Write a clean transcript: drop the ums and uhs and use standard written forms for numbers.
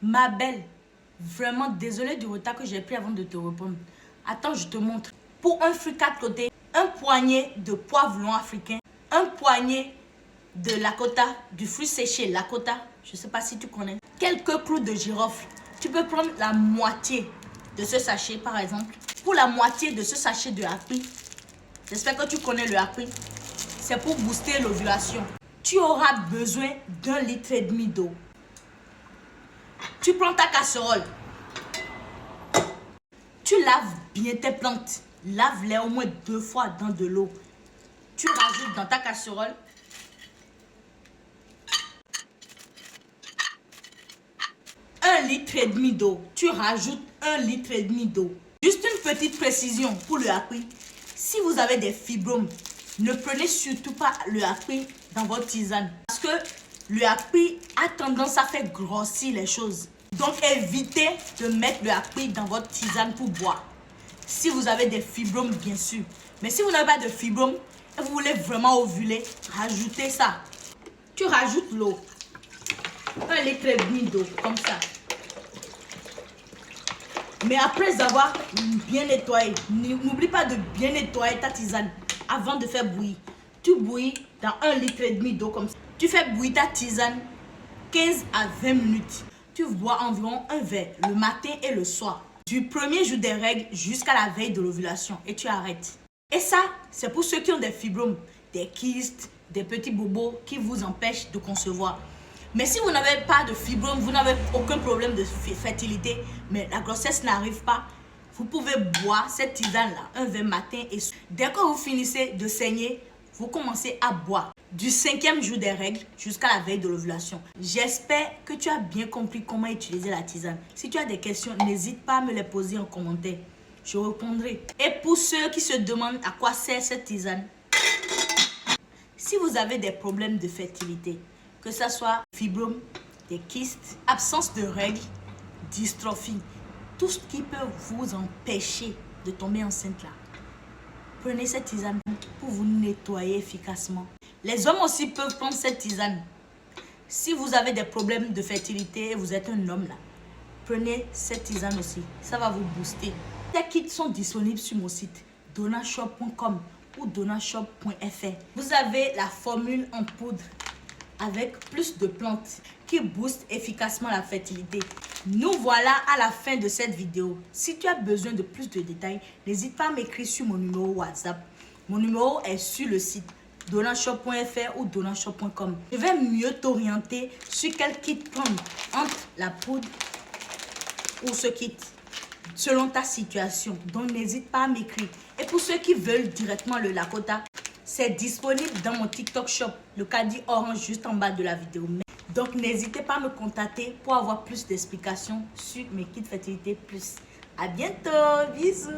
Ma belle, vraiment désolée du retard que j'ai pris avant de te répondre. Attends, je te montre. Pour un fruit 4 côtés, un poignet de poivron africain, un poignet de lakota, du fruit séché lakota, je ne sais pas si tu connais, quelques clous de girofle. Tu peux prendre la moitié de ce sachet par exemple. Pour la moitié de ce sachet de happi, j'espère que tu connais le happi, c'est pour booster l'ovulation. Tu auras besoin d'1,5 litre d'eau. Tu prends ta casserole. Tu laves bien tes plantes. Lave-les au moins 2 fois dans de l'eau. Tu rajoutes dans ta casserole 1,5 litre d'eau. Tu rajoutes 1,5 litre d'eau. Juste une petite précision pour le happi. Si vous avez des fibromes, ne prenez surtout pas le happi dans votre tisane. Parce que le happi a tendance à faire grossir les choses. Donc évitez de mettre le happi dans votre tisane pour boire. Si vous avez des fibromes, bien sûr. Mais si vous n'avez pas de fibromes et vous voulez vraiment ovuler, rajoutez ça. Tu rajoutes l'eau. 1,5 litre d'eau, comme ça. Mais après avoir bien nettoyé, n'oublie pas de bien nettoyer ta tisane avant de faire bouillir. Tu bouillis dans 1,5 litre d'eau comme ça. Tu fais bouillir ta tisane 15 à 20 minutes. Tu bois environ un verre le matin et le soir. Du premier jour des règles jusqu'à la veille de l'ovulation. Et tu arrêtes. Et ça, c'est pour ceux qui ont des fibromes, des kystes, des petits bobos qui vous empêchent de concevoir. Mais si vous n'avez pas de fibromes, vous n'avez aucun problème de fertilité, mais la grossesse n'arrive pas, vous pouvez boire cette tisane-là un verre matin et soir. Dès que vous finissez de saigner, vous commencez à boire du 5e jour des règles jusqu'à la veille de l'ovulation. J'espère que tu as bien compris comment utiliser la tisane. Si tu as des questions, n'hésite pas à me les poser en commentaire. Je répondrai. Et pour ceux qui se demandent à quoi sert cette tisane, si vous avez des problèmes de fertilité, que ce soit fibromes, des kystes, absence de règles, dystrophie, tout ce qui peut vous empêcher de tomber enceinte là, prenez cette tisane pour vous nettoyer efficacement. Les hommes aussi peuvent prendre cette tisane. Si vous avez des problèmes de fertilité et vous êtes un homme là, prenez cette tisane aussi. Ça va vous booster. Les kits sont disponibles sur mon site donashop.com ou donashop.fr. Vous avez la formule en poudre avec plus de plantes qui boostent efficacement la fertilité. Nous voilà à la fin de cette vidéo. Si tu as besoin de plus de détails, n'hésite pas à m'écrire sur mon numéro WhatsApp. Mon numéro est sur le site donashop.fr ou donashop.com. Je vais mieux t'orienter sur quel kit prendre entre la poudre ou ce kit selon ta situation. Donc n'hésite pas à m'écrire. Et pour ceux qui veulent directement le lakota, c'est disponible dans mon TikTok shop, le caddie orange juste en bas de la vidéo. Donc n'hésitez pas à me contacter pour avoir plus d'explications sur mes kits fertilité plus. À bientôt, bisous.